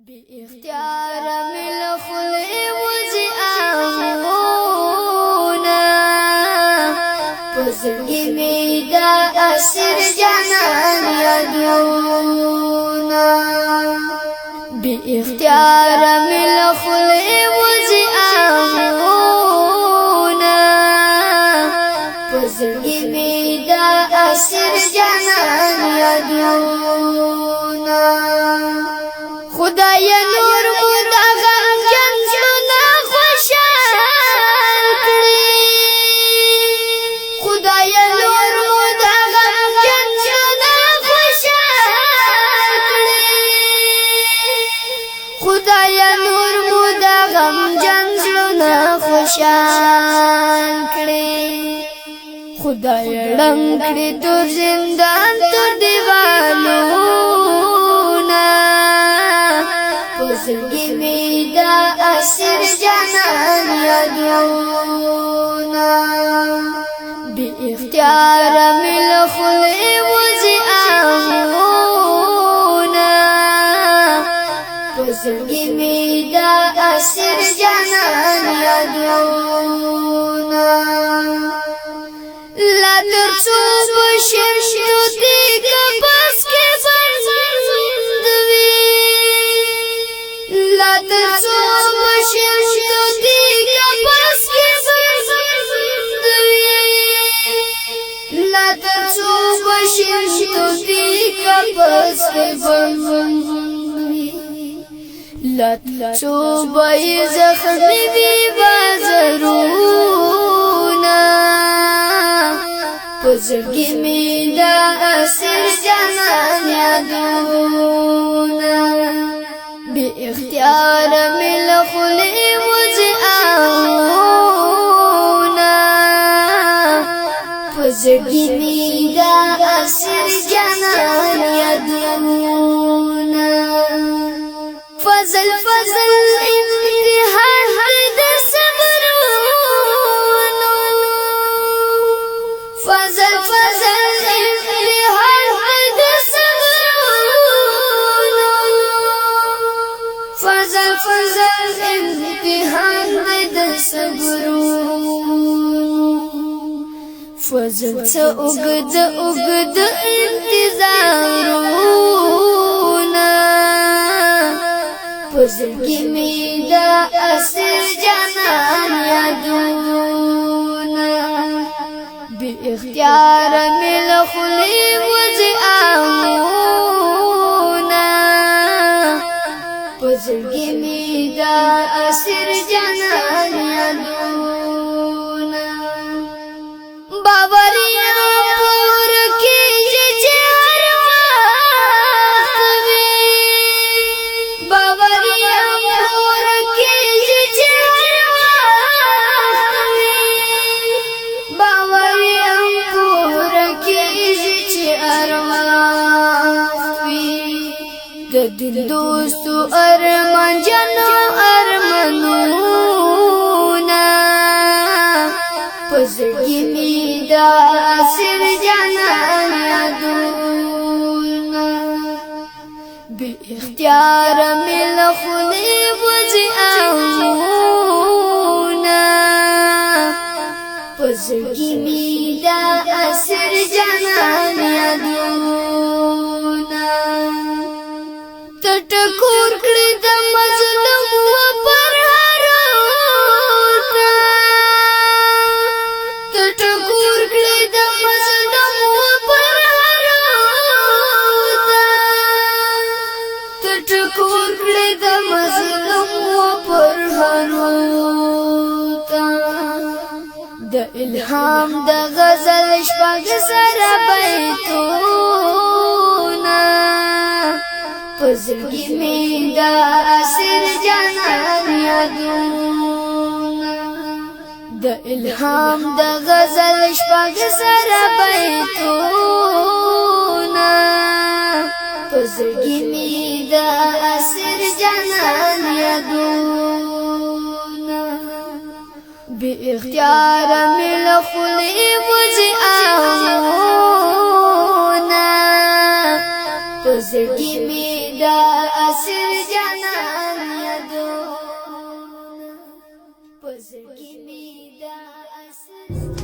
بی اختیار مل خلی وزی آمونا پزرگی میدا اسر جانان یادونا بی اختیار مل خلی وزی آمونا پزرگی میدا اسر جانان یادونا خدای نور مودا غم جنسونا خوشحال کری خدای نور مودا غم جنسونا خوشحال کری خدای نور مودا غم جنسونا خوشحال کری خدای رنگ کری تور زندان تور دیوالو پزرگی میدا اسر جانان یادونا بی اختیار مل خلی وزی آمونا پزرگی میدا اسر جانان یادونا لا ترسو بشم تو دیگه بس که بندوی لا ترسو بشم تو دیگه بس که بندوی لا ترسو بشم تو دیگه بس که بندوی لا ترسو بای زخمی بی بازرونا پزرگی میدا اسر جانان یادونا بی اختیار مل خلی وزی آمونا پزرگی میدا اسر جانان یادونا فضل فضل امتحان د صبرونو فضل فضل امتحان د صبرونو فضل فضل امتحان د صبرونو فضل څه اوږد اوږد انتظارونه پزرگی میدا اسر جانان یادونا بی اختیار مل خلی وزی آمونا پزرگی میدا اسر جانان یادونا باوریا پور کی جچار وی باوریا پور کی جچار وی باوریا پور کی جچار وی د دل دوستو ارمان جنو ارمانونا پزرگی میدا اسر جانان یادونا بی اختیار مل خلی وزی آمونا پزرگی میدا اسر جانان یادونا تټکور کړی د مظلوم و پر هروتا تټکور کړی د مظلوم و پر هروتا تټکور کړی د مظلوم و پر هروتا د الهام د غزل شپږ سره بیتونه پزرگی میدا اسر جانان یادونا د الهام د غزل شپږ سره بیتونه پزرگی میدا اسر جانان یادونا بی اختیار مل خلی وزی آمونا پزرگی میدا اسر جانان کې می دا اصل